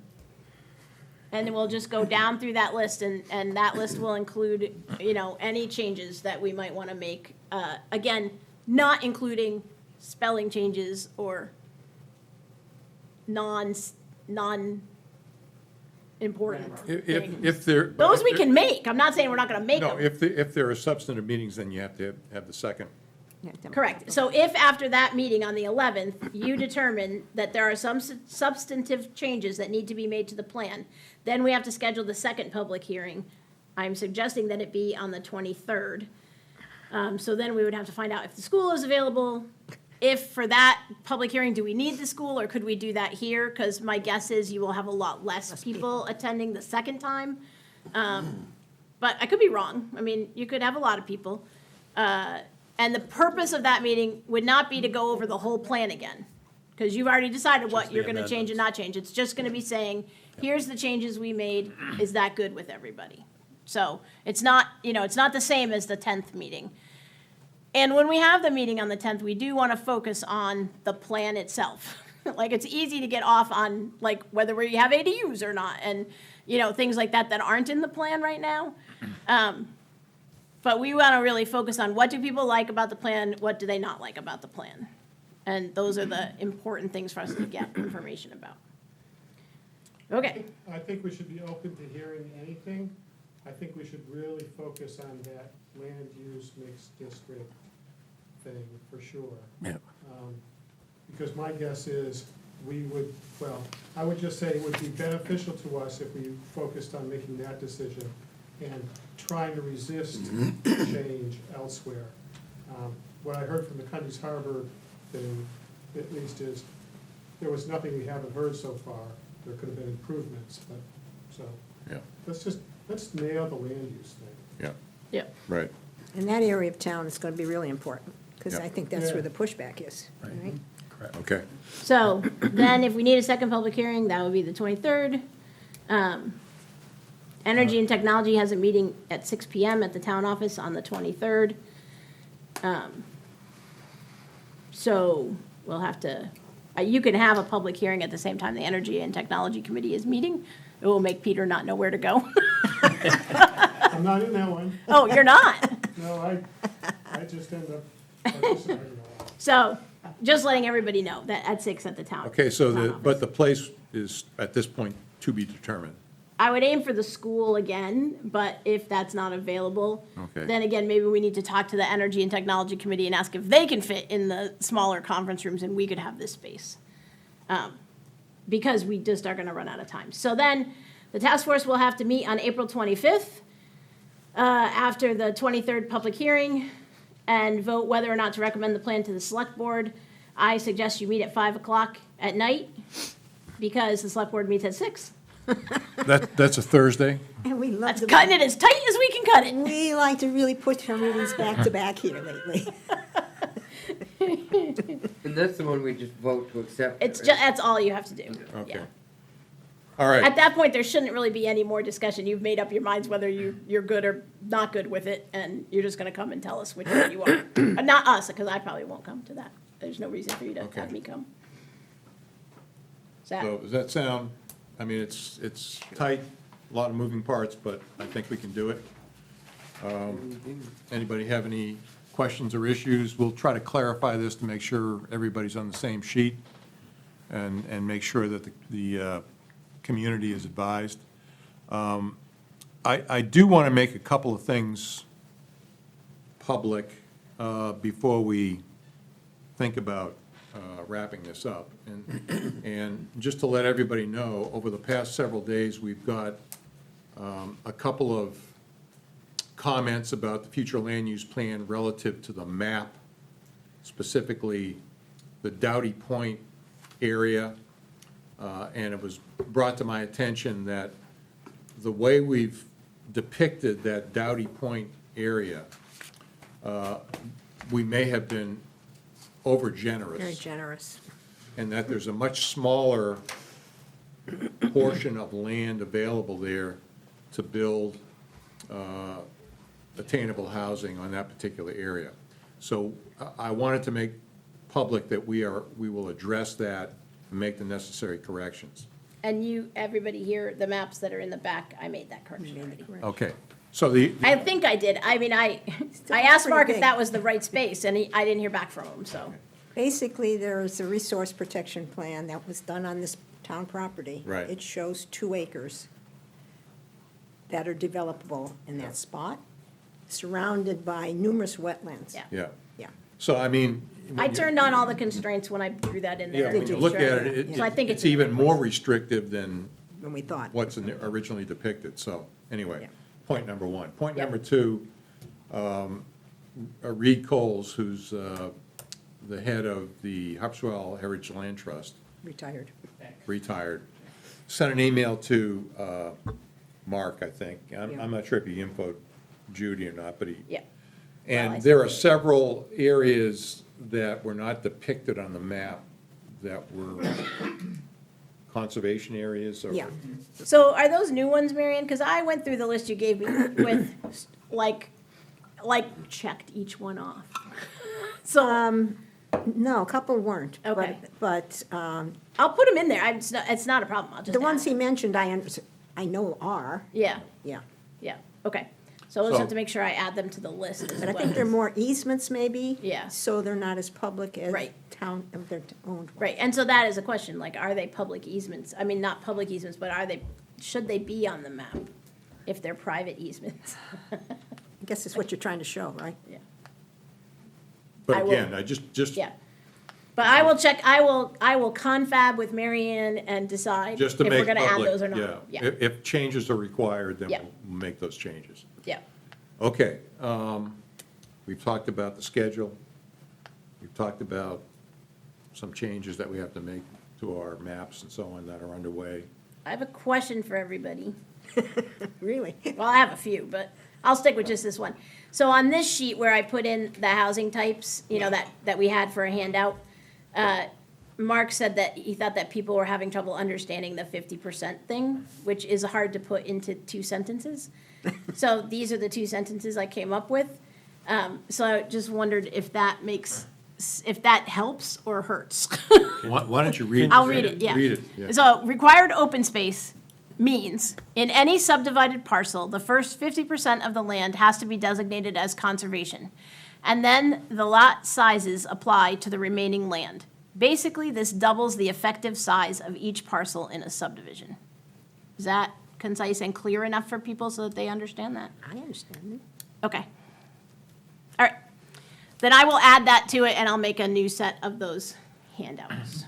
then we'll just go down through that list, and that list will include, you know, any changes that we might want to make. Again, not including spelling changes or non-important things. If there. Those we can make, I'm not saying we're not going to make No, them. if there are substantive meetings, then you have to have the second. Yeah, don't- Correct. So if after that meeting on the 11th, you determine that there are some substantive changes that need to be made to the plan, then we have to schedule the second public hearing. I'm suggesting that it be on the 23rd. So then we would have to find out if the school is available. If for that public hearing, do we need the school, or could we do that here? Because my guess is you will have a lot less people attending the second time. But I could be wrong. I mean, you could have a lot of people. And the purpose of that meeting would not be to go over the whole plan again, because you've already decided what the you're gonna change and not change. It's just gonna be saying, here's the changes we made, is that good with everybody? So it's not, you know, it's not the same as the 10th meeting. And when we have the meeting on the 10th, we do wanna focus on the plan itself. Like, it's easy to get off on, like, whether we have ADUs or not, and, you know, things like that that aren't in the plan right now. But we want to really focus on what do people like about the plan, what do they not like about the plan? And those are the important things for us to get information about. Okay, I think we should be open to hearing anything. I think we should really focus on that land use mixed district thing, for sure. Yeah. Because my guess is we would, well, I would just say it would be beneficial to us if we focused on making that decision and trying to resist change elsewhere. What I heard from the Cundy's Harbor thing, at least, is there was nothing we haven't heard so far. There could have been improvements, but, so, Yeah, let's nail the land use thing. yeah, yep. right. In that area of town, it's gonna be really important, because Yeah. I think that's Yeah. where the pushback is, right? Correct. Okay, So then if we need a second public hearing, that would be the 23rd. Energy and Technology has a meeting at 6 PM at the town office on the 23rd. So we'll have to, you can have a public hearing at the same time the Energy and Technology Committee is meeting. It will make Peter not know where to go. I'm not in that one. Oh, you're not? No, I just end up participating in a lot. So just letting everybody know that at 6 at the town. okay, so town but office. the place is, at this point, to be determined. I would aim for the school again, but if that's not available, Okay. then again, maybe we need to talk to the Energy and Technology Committee and ask if they can fit in the smaller conference rooms and we could have this space. Because we just are gonna run out of time. So then, the task force will have to meet on April 25th, after the 23rd public hearing, and vote whether or not to recommend the plan to the select board. I suggest you meet at 5 o'clock at night, because the select board meets at 6. That's a Thursday? And we love That's to, cutting it as tight as we can cut it. we like to really push our meetings back to back here lately. And that's the one we just vote to accept. It's right? just, that's all you have to do. Okay. Yeah. All right. At that point, there shouldn't really be any more discussion. You've made up your minds whether you're good or not good with it, and you're just gonna come and tell us which one you are. Not us, because I probably won't come to that. There's no reason for you to Okay. have me come. Is that, So does that sound, I mean, it's tight, a lot of moving parts, but I think we can do it. Anybody have any questions or issues? We'll try to clarify this to make sure everybody's on the same sheet and make sure that the community is advised. I do want to make a couple of things public before we think about wrapping this up. And just to let everybody know, over the past several days, we've got a couple of comments about the future land use plan relative to the map, specifically the Doughty Point area. And it was brought to my attention that the way we've depicted that Doughty Point area, we may have been overgenerous. Very generous. And that there's a much smaller portion of land available there to build attainable housing on that particular area. So I wanted to make public that we will address that and make the necessary corrections. and you, everybody here, the maps that are in the back, I made that correction already. Okay, so the, I think I did. I mean, I Still asked pretty Mark if big. that was the right space, and I didn't hear back from him, so. Basically, there is a resource protection plan that was done on this town property. Right. It shows 2 acres that are developable in that spot, surrounded by numerous wetlands. Yeah. yeah. Yeah. So I mean. I turned on all the constraints when I threw that in there. Yeah, when you look at it, So I think it's even more restrictive than When we thought. what's originally depicted, so, anyway, Yeah. point number one. Point Yeah. number two, Reed Coles, who's the head of the Harpswell Heritage Land Trust, Retired. retired, sent an email to Mark, I think. I'm not sure if he infoed Judy or not, but he. Yeah. Well, I And there are see. several areas that were not depicted on the map that were conservation areas or. Yeah. So are those new ones, Marion? Because I went through the list you gave me with, like checked each one off. So No, a couple weren't. but- Okay. But I'll put them in there. It's not a problem. I'll just the ones add. he mentioned, I know are, Yeah, yeah. yeah, okay. So I'll just So- have to make sure I add them to the list as But I well. think they're more easements maybe. Yeah. So they're not as public as Right. town, of their owned. Right, and so that is a question, like, are they public easements? I mean, not public easements, but should they be on the map if they're private easements? I guess it's what you're trying to show, right? Yeah, But I will- again, I just. yeah. But I will check, I will confab with Mary Ann and decide if Just to we're make gonna add public, those or not. yeah. Yeah, If changes are required, then Yeah. we'll make those changes. yeah. Okay, we've talked about the schedule. We've talked about some changes that we have to make to our maps and so on that are underway. I have a question for everybody. Really? Well, I have a few, but I'll stick with just this one. So on this sheet where I put in the housing types, you know, that we had for a handout, Mark said that he thought that people were having trouble understanding the 50% thing, which is hard to put into 2 sentences. So these are the 2 sentences I came up with. So I just wondered if that helps or hurts. Why don't you read? I'll read it, yeah. Read it, yeah. So required open space means, in any subdivided parcel, the first 50% of the land has to be designated as conservation. And then the lot sizes apply to the remaining land. Basically, this doubles the effective size of each parcel in a subdivision. Is that concise and clear enough for people so that they understand that? I understand it. Okay. All right. Then I will add that to it, and I'll make a new set of those handouts.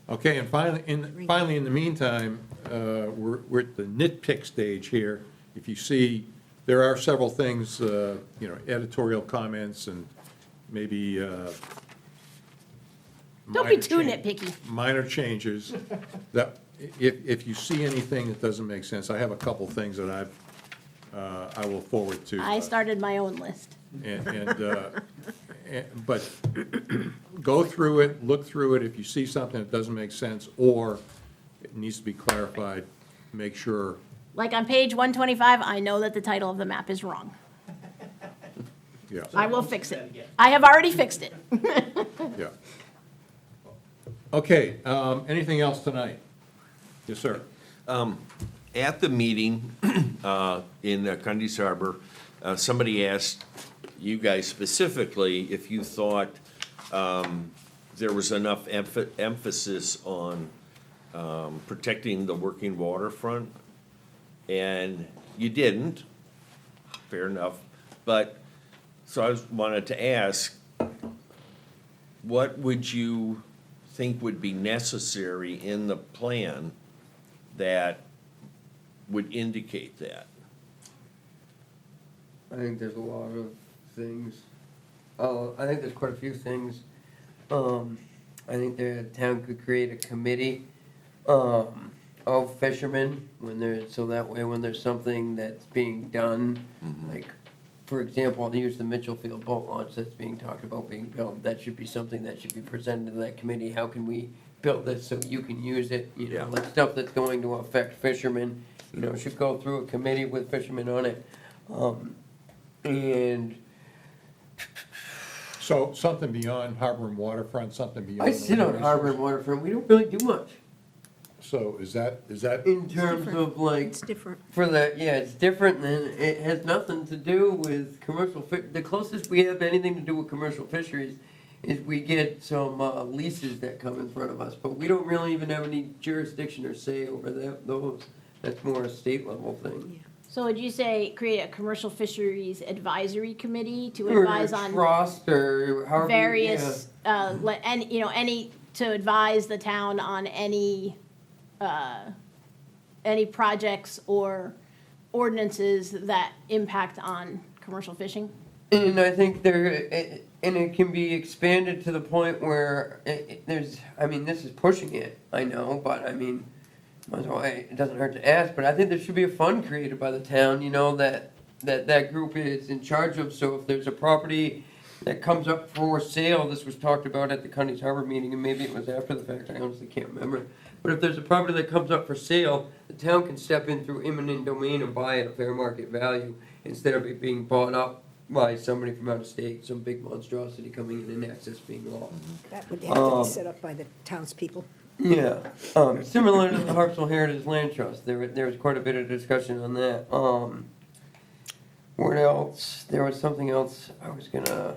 Okay, and finally, in the meantime, we're at the nitpick stage here. If you see, there are several things, editorial comments and maybe. Don't be minor too change- nitpicky. Minor changes that, if you see anything that doesn't make sense, I have a couple things that I will forward to. I started my own list. But go through it, look through it, if you see something that doesn't make sense, or needs to be clarified, make sure, Like on page 125, I know that the title of the map is wrong. yeah, I will fix it. I have already fixed it. yeah. Okay, anything else tonight? Yes, sir. At the meeting in Cundy's Harbor, somebody asked you guys specifically if you thought there was enough emphasis on protecting the working waterfront, and you didn't. Fair enough. But, so I wanted to ask, what would you think would be necessary in the plan that would indicate that? I think there's a lot of things. I think there's quite a few things. I think the town could create a committee of fishermen so that way when there's something that's being done, like, for example, I'll use the Mitchell Field boat launch that's being talked about being built. That should be something that should be presented to that committee. How can we build this so you can use it? You know, like stuff that's going to affect fishermen, should go through a committee with fishermen on it. And So something beyond harbor and waterfront, something beyond. I sit on harbor and waterfront, we don't really do much So is that, in terms of like, It's different. for that, yeah, it's different and it has nothing to do with commercial the closest we have anything to do with commercial fisheries is we get some leases that come in front of us, but we don't really even have any jurisdiction or say over those. That's more a state level thing. So would you say create a commercial fisheries advisory committee to Or advise on trust or however. various, to advise the town on any projects or ordinances that impact on commercial fishing? And I think and it can be expanded to the point where this is pushing it, I know, but I mean, it doesn't hurt to ask, but I think there should be a fund created by the town, that group is in charge of, so if there's a property that comes up for sale, this was talked about at the Cundy's Harbor meeting, and maybe it was after the fact, I honestly can't remember. But if there's a property that comes up for sale, the town can step in through eminent domain and buy it at fair market value, instead of it being bought up by somebody from out of state, some big monstrosity coming in and access being lost. That would have to be set up by the townspeople. Yeah, similar to the Harpswell Heritage Land Trust, there was quite a bit of discussion on that. What else? There was something else I was gonna,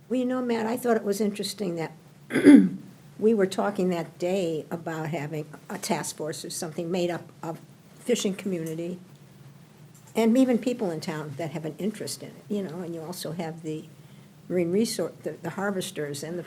Well, Matt, I thought it was interesting that we were talking that day about having a task force or something made up of fishing community and even people in town that have an interest in it, and you also have the marine resource, the harvesters and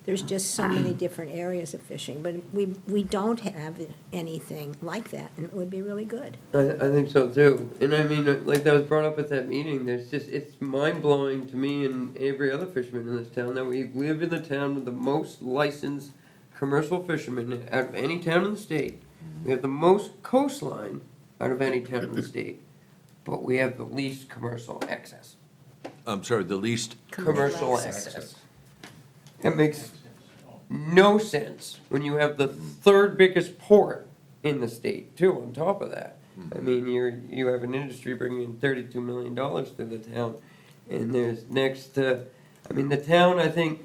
there's just so many different areas of fishing, but we don't have anything like that, and it would be really good. I think so too. And I mean, like that was brought up at that meeting, it's mind blowing to me and every other fisherman in this town that we live in the town with the most licensed commercial fishermen out of any town in the state. We have the most coastline out of any town in the state, but we have the least commercial access. I'm sorry, the least, Commercial access. It makes no sense when you have the third biggest port in the state too, on top of that. I mean, you have an industry bringing in $32 million to the town, and there's the town, I think,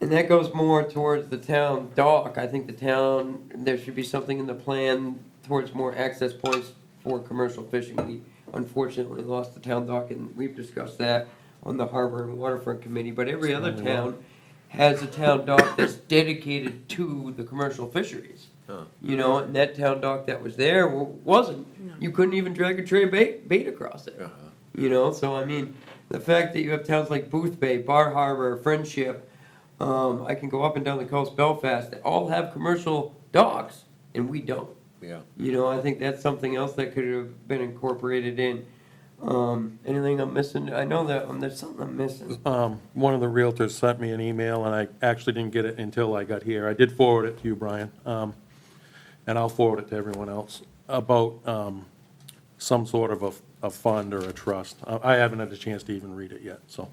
and that goes more towards the town dock. I think there should be something in the plan towards more access points for commercial fishing. We unfortunately lost the town dock, and we've discussed that on the Harbor and Waterfront Committee, but every other town has a town dock that's dedicated to the commercial fisheries. And that town dock that was there wasn't. You couldn't even drag a tray of bait across it. So I mean, the fact that you have towns like Boothbay, Bar Harbor, Friendship, I can go up and down the coast, Belfast, that all have commercial docks, and we don't. yeah. I think that's something else that could have been incorporated in. Anything I'm missing? I know that there's something I'm missing. One of the realtors sent me an email, and I actually didn't get it until I got here. I did forward it to you, Brian, and I'll forward it to everyone else, about some sort of a fund or a trust. I haven't had a chance to even read it yet, so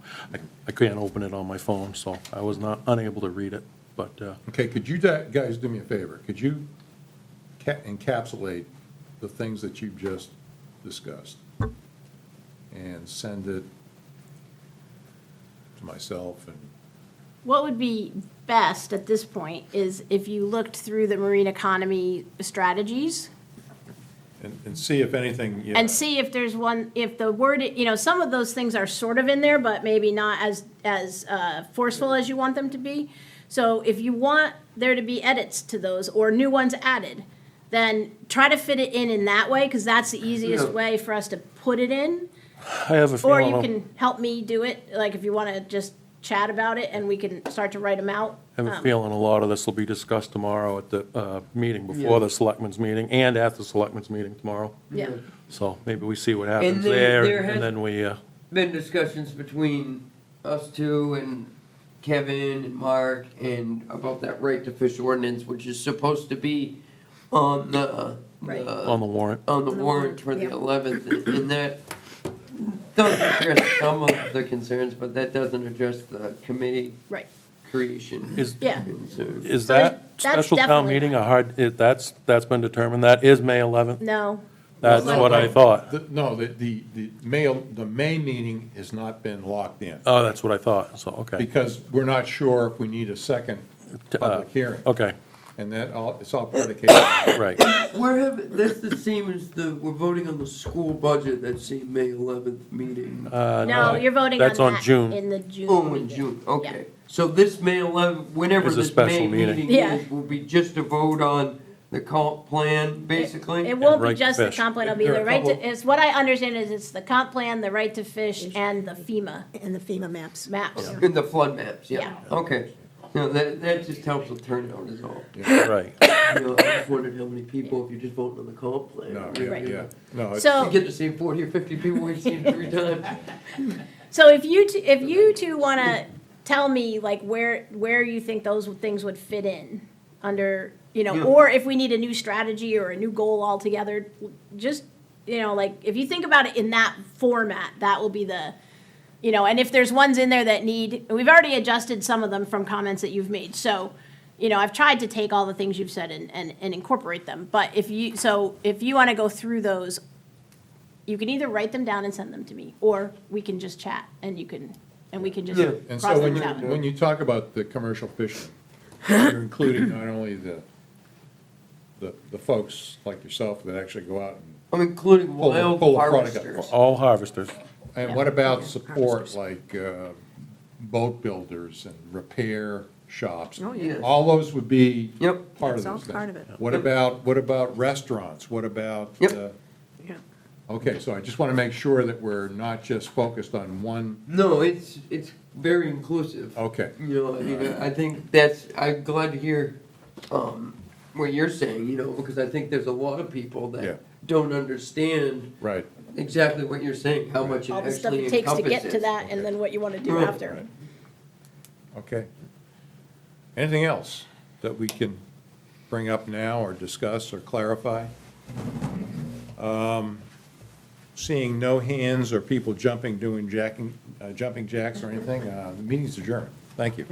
I can't open it on my phone, so I was unable to read it. But, Okay, could you guys do me a favor? Could you encapsulate the things that you've just discussed and send it to myself and, What would be best at this point is if you looked through the marine economy strategies and see if anything, yeah. and see if there's one, if the word, some of those things are sort of in there, but maybe not as forceful as you want them to be. So if you want there to be edits to those or new ones added, then try to fit it in that way, because that's the easiest Yeah. way for us to put it in. I have a Or feeling, you I can help me do it, like if you want to just chat about it and we can start to write them out. have a feeling a lot of this will be discussed tomorrow at the meeting, before the selectmen's meeting, and at the selectmen's meeting tomorrow. Yeah. So maybe we see what happens there there, has- and then we, Been discussions between us two and Kevin and Mark and about that right to fish ordinance, which is supposed to be on Right. on the warrant. on the On the warrant warrant, for the yeah. 11th, and that does address some of the concerns, but that doesn't address the committee Right. creation. Is, Yeah. concerns. is So that that's special town definitely- meeting a hard, that's been determined, that is May 11th? No. That's No, what I no, thought. No, the May meeting has not been locked in, Oh, that's what I thought, so, okay. because we're not sure if we need a second public hearing. Okay, And it's all predicated on right. That's the same as we're voting on the school budget, that same May 11th meeting. No, you're voting on That's on that June. in the June. Oh, in meeting. June, okay. So this May 11th, whenever Is a this special May meeting. meeting Yeah. is, will be just a vote on the comp plan, basically? It won't be right to just the fish. comp plan, it'll be There are the a right to, couple- it's what I understand is it's the comp plan, the right to fish, and the FEMA And the FEMA maps. maps. In the flood maps, yeah, Yeah. okay. No, that just helps with turnout is all. Right. You know, I just wondered how many people, if you're just voting on the comp plan. No, you know, Right. yeah. No, it's- So- You get the same 40 or 50 people we've seen 3 times. So if you two want to tell me like where you think those things would fit in under, Yeah. or if we need a new strategy or a new goal altogether, just, like if you think about it in that format, that will be the, and if there's ones in there that we've already adjusted some of them from comments that you've made. So, I've tried to take all the things you've said and incorporate them. But if you want to go through those, you can either write them down and send them to me, or we can just chat and we can just Yeah. And cross so when things you, out. when you talk about the commercial fishing, you're including not only the folks like yourself that actually go out I'm including Pull the- wild pull the product up. harvesters. All harvesters. and what about support like boat builders and repair shops? Oh, yeah. All those would be Yep. part of That's all those things. part of it. What about restaurants? What about? Yep. Yeah. Okay, so I just want to make sure that we're not just focused on one, No, it's very inclusive. okay. You know, I mean, I think I'm glad to hear, what you're saying, because I think there's a lot of people Yeah. that don't understand Right. exactly what you're saying, how much it All the stuff actually it takes to get to encompasses. that, and then what you want to do Right. after. Right. Okay. Anything else that we can bring up now or discuss or clarify? Seeing no hands or people jumping jacks or anything, the meeting's adjourned. Thank you.